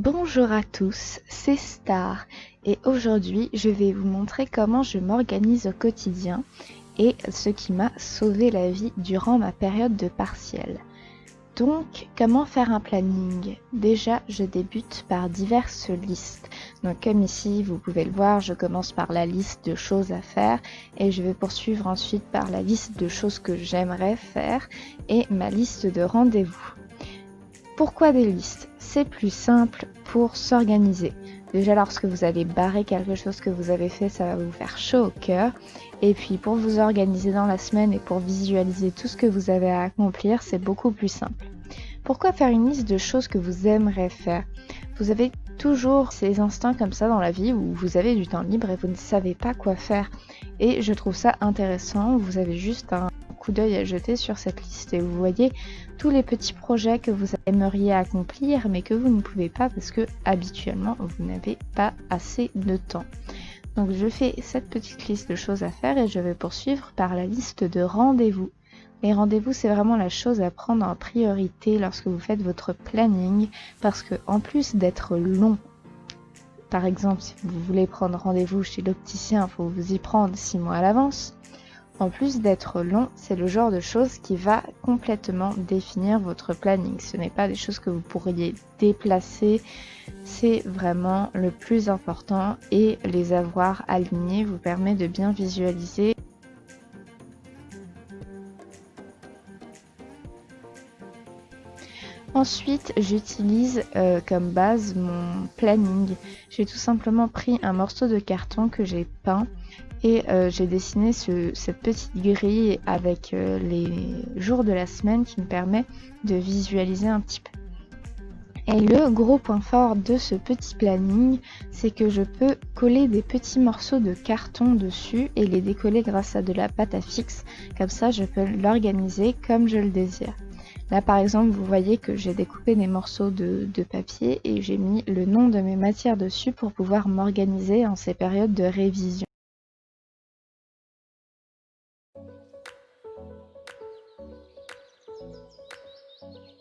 Bonjour à tous, c'est Star et aujourd'hui je vais vous montrer comment je m'organise au quotidien et ce qui m'a sauvé la vie durant ma période de partiel. Donc, comment faire un planning? Déjà, je débute par diverses listes. Donc, comme ici, vous pouvez le voir, je commence par la liste de choses à faire et je vais poursuivre ensuite par la liste de choses que j'aimerais faire et ma liste de rendez-vous. Pourquoi des listes? C'est plus simple pour s'organiser. Déjà, lorsque vous allez barrer quelque chose que vous avez fait, ça va vous faire chaud au cœur. Et puis, pour vous organiser dans la semaine et pour visualiser tout ce que vous avez à accomplir, c'est beaucoup plus simple. Pourquoi faire une liste de choses que vous aimeriez faire? Vous avez toujours ces instants comme ça dans la vie où vous avez du temps libre et vous ne savez pas quoi faire. Et je trouve ça intéressant. Vous avez juste un coup d'œil à jeter sur cette liste et vous voyez tous les petits projets que vous aimeriez accomplir mais que vous ne pouvez pas parce que habituellement vous n'avez pas assez de temps. Donc je fais cette petite liste de choses à faire et je vais poursuivre par la liste de rendez-vous. Les rendez-vous, c'est vraiment la chose à prendre en priorité lorsque vous faites votre planning parce que en plus d'être long, par exemple si vous voulez prendre rendez-vous chez l'opticien, il faut vous y prendre 6 mois à l'avance. En plus d'être long, c'est le genre de choses qui va complètement définir votre planning. Ce n'est pas des choses que vous pourriez déplacer, c'est vraiment le plus important et les avoir alignés vous permet de bien visualiser. Ensuite, j'utilise comme base mon planning. J'ai tout simplement pris un morceau de carton que j'ai peint et j'ai dessiné cette petite grille avec les jours de la semaine qui me permet de visualiser un petit peu. Et le gros point fort de ce petit planning, c'est que je peux coller des petits morceaux de carton dessus et les décoller grâce à de la pâte à fixe. Comme ça, je peux l'organiser comme je le désire. Là par exemple vous voyez que j'ai découpé des morceaux de papier et j'ai mis le nom de mes matières dessus pour pouvoir m'organiser en ces périodes de révision.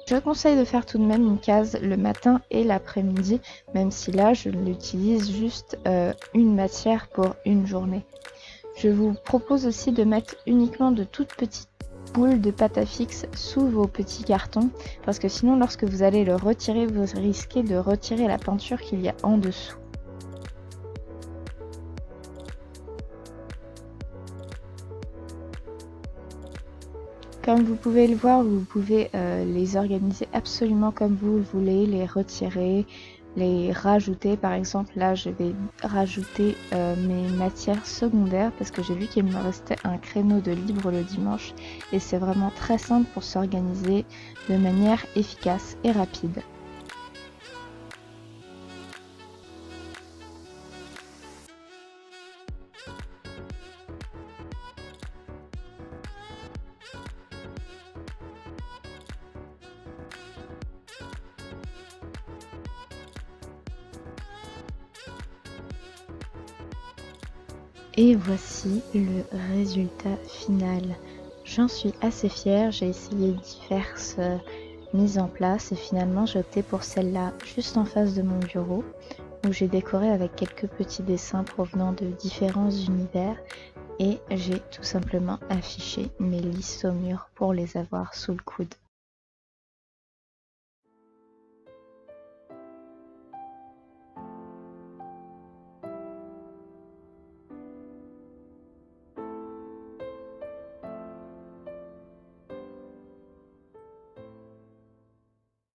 Je conseille de faire tout de même une case le matin et l'après-midi, même si là je l'utilise juste une matière pour une journée. Je vous propose aussi de mettre uniquement de toutes petites boules de pâte à fixe sous vos petits cartons parce que sinon lorsque vous allez le retirer vous risquez de retirer la peinture qu'il y a en dessous. Comme vous pouvez le voir, vous pouvez les organiser absolument comme vous le voulez, les retirer, les rajouter. Par exemple là je vais rajouter mes matières secondaires parce que j'ai vu qu'il me restait un créneau de libre le dimanche et c'est vraiment très simple pour s'organiser de manière efficace et rapide. Et voici le résultat final. J'en suis assez fière, j'ai essayé diverses mises en place et finalement j'ai opté pour celle-là juste en face de mon bureau où j'ai décoré avec quelques petits dessins provenant de différents univers et j'ai tout simplement affiché mes listes au mur pour les avoir sous le coude.